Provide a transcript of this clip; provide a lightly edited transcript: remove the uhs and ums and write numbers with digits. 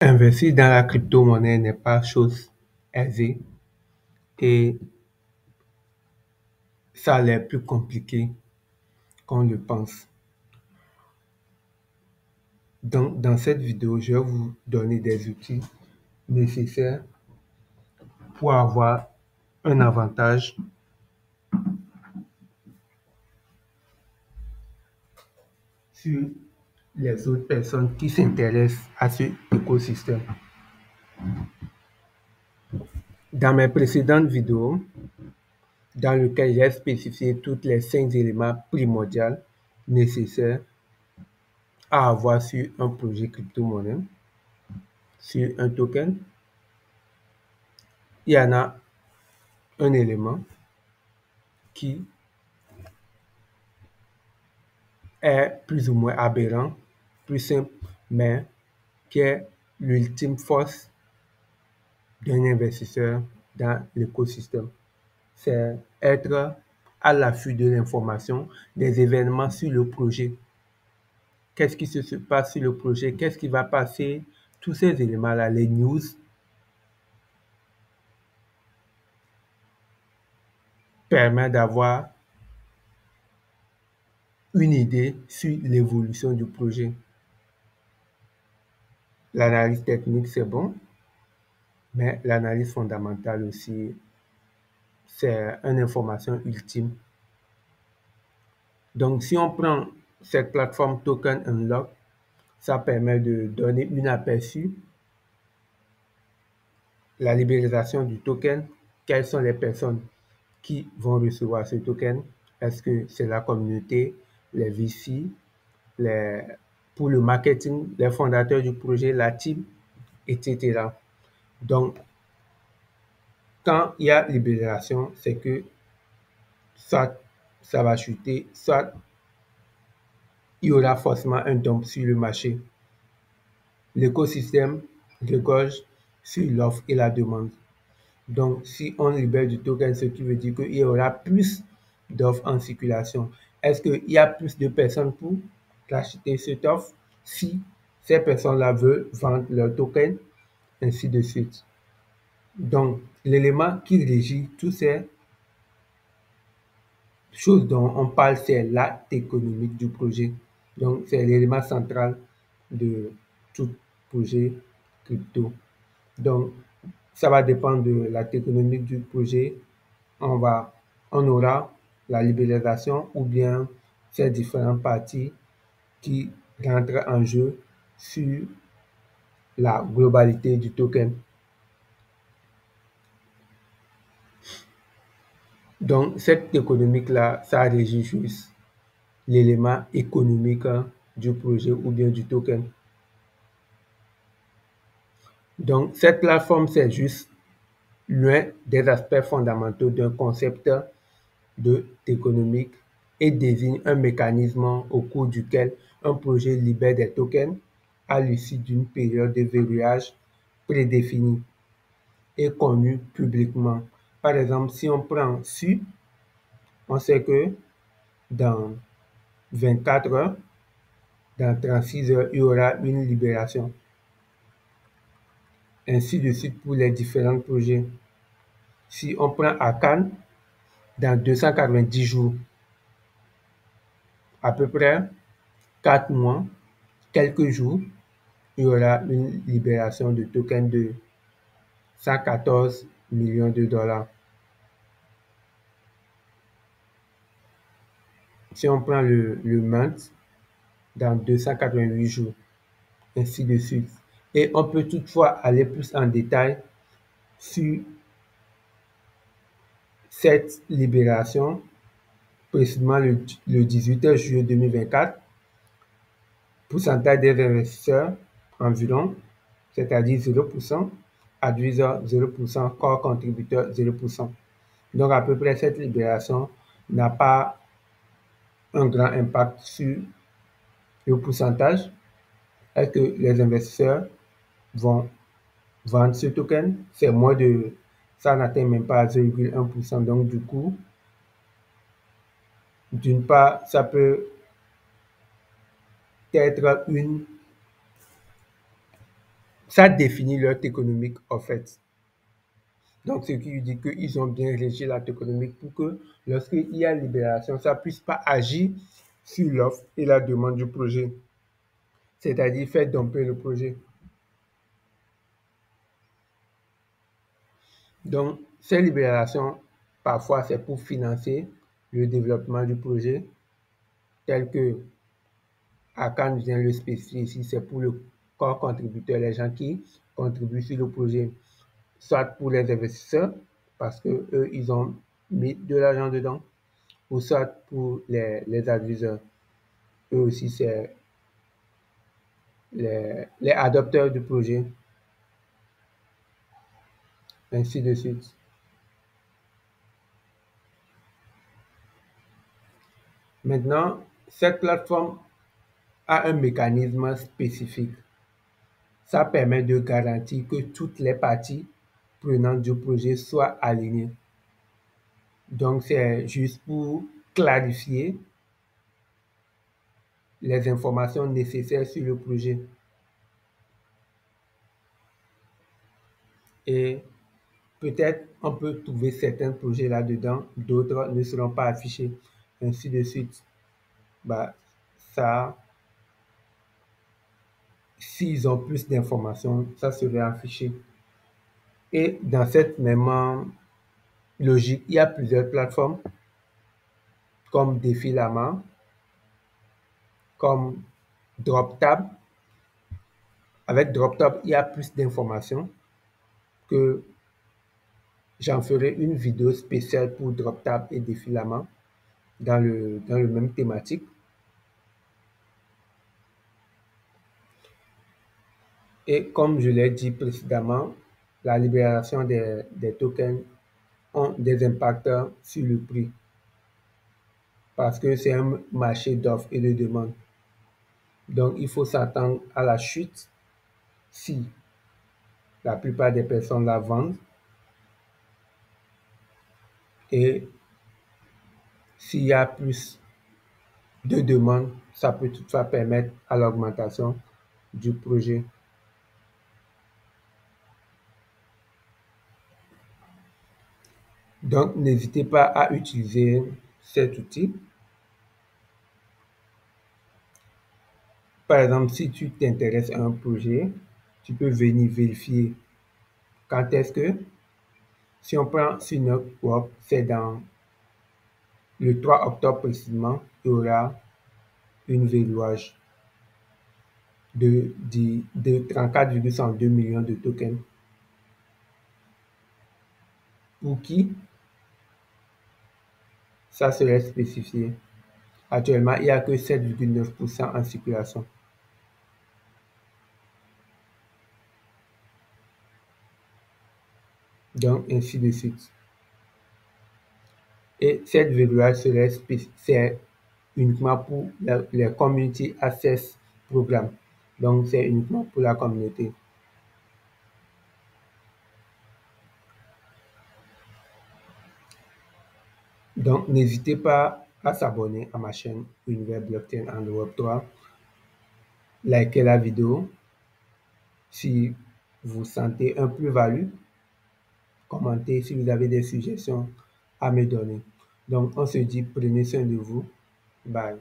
Investir dans la crypto-monnaie n'est pas chose aisée et ça a l'air plus compliqué qu'on le pense. Donc, dans cette vidéo, je vais vous donner des outils nécessaires pour avoir un avantage sur les autres personnes qui s'intéressent à cet écosystème. Dans mes précédentes vidéos, dans lesquelles j'ai spécifié tous les 5 éléments primordiaux nécessaires à avoir sur un projet crypto-monnaie, sur un token, il y en a un élément qui est plus ou moins aberrant, plus simple, mais qui est l'ultime force d'un investisseur dans l'écosystème. C'est être à l'affût de l'information, des événements sur le projet. Qu'est-ce qui se passe sur le projet? Qu'est-ce qui va passer? Tous ces éléments-là, les news, permettent d'avoir une idée sur l'évolution du projet. L'analyse technique, c'est bon, mais l'analyse fondamentale aussi, c'est une information ultime. Donc, si on prend cette plateforme Token Unlock, ça permet de donner une aperçu, la libéralisation du token, quelles sont les personnes qui vont recevoir ce token, est-ce que c'est la communauté, les VC, pour le marketing, les fondateurs du projet, la team, etc. Donc, quand il y a libération, c'est que soit ça va chuter, soit il y aura forcément un dump sur le marché. L'écosystème regorge sur l'offre et la demande. Donc, si on libère du token, ce qui veut dire qu'il y aura plus d'offres en circulation. Est-ce qu'il y a plus de personnes pour acheter cette offre? Si ces personnes-là veulent vendre leur token, ainsi de suite. Donc, l'élément qui régit toutes ces choses dont on parle, c'est l'acte économique du projet. Donc, c'est l'élément central de tout projet crypto. Donc, ça va dépendre de l'acte économique du projet. On aura la libéralisation ou bien ces différentes parties qui rentrent en jeu sur la globalité du token. Donc, cette économique-là, ça régit juste l'élément économique du projet ou bien du token. Donc, cette plateforme, c'est juste l'un des aspects fondamentaux d'un concept économique et désigne un mécanisme au cours duquel un projet libère des tokens à l'issue d'une période de verrouillage prédéfinie et connue publiquement. Par exemple, si on prend SU, on sait que dans 24 heures, dans 36 heures, il y aura une libération. Ainsi de suite pour les différents projets. Si on prend Akan, dans 290 jours, à peu près 4 mois, quelques jours, il y aura une libération de tokens de 114 millions de dollars. Si on prend le mint, dans 288 jours, ainsi de suite. Et on peut toutefois aller plus en détail sur cette libération, précisément le 18 juillet 2024, pourcentage des investisseurs environ, c'est-à-dire 0%, advisor 0%, corps contributeur 0%. Donc à peu près cette libération n'a pas un grand impact sur le pourcentage. Est-ce que les investisseurs vont vendre ce token? C'est moins de, ça n'atteint même pas 0,1%. Donc du coup, d'une part, ça peut être une ça définit leur économique en fait. Donc, ce qui dit qu'ils ont bien régi la économique pour que lorsqu'il y a libération, ça ne puisse pas agir sur l'offre et la demande du projet, c'est-à-dire faire domper le projet. Donc, ces libérations, parfois, c'est pour financer le développement du projet, tel que Akan vient le spécifier ici, c'est pour le corps contributeur, les gens qui contribuent sur le projet, soit pour les investisseurs, parce que eux, ils ont mis de l'argent dedans, ou soit pour les adviseurs. Eux aussi, c'est les adopteurs du projet, ainsi de suite. Maintenant, cette plateforme a un mécanisme spécifique. Ça permet de garantir que toutes les parties prenantes du projet soient alignées. Donc, c'est juste pour clarifier les informations nécessaires sur le projet. Et peut-être on peut trouver certains projets là-dedans, d'autres ne seront pas affichés, ainsi de suite. Bah, ça, s'ils ont plus d'informations, ça serait affiché. Et dans cette même logique, il y a plusieurs plateformes comme Défilament, comme DropTab. Avec DropTab, il y a plus d'informations que j'en ferai une vidéo spéciale pour DropTab et Défilament dans le même thématique. Et comme je l'ai dit précédemment, la libération des tokens ont des impacts sur le prix parce que c'est un marché d'offres et de demandes. Donc, il faut s'attendre à la chute si la plupart des personnes la vendent et s'il y a plus de demandes, ça peut toutefois permettre à l'augmentation du projet. Donc, n'hésitez pas à utiliser cet outil. Par exemple, si tu t'intéresses à un projet, tu peux venir vérifier quand est-ce que, si on prend sur notre web, c'est dans le 3 octobre précisément, il y aura une verrouillage de 34,102 millions de tokens. Pour qui? Ça serait spécifié. Actuellement, il n'y a que 7,9% en circulation. Donc, ainsi de suite. Et cette verrouillage c'est uniquement pour les Community Access Programmes. Donc, c'est uniquement pour la communauté. Donc, n'hésitez pas à s'abonner à ma chaîne Univers Blockchain and Web3. Likez la vidéo si vous sentez un plus-value. Commentez si vous avez des suggestions à me donner. Donc, on se dit, prenez soin de vous. Bye.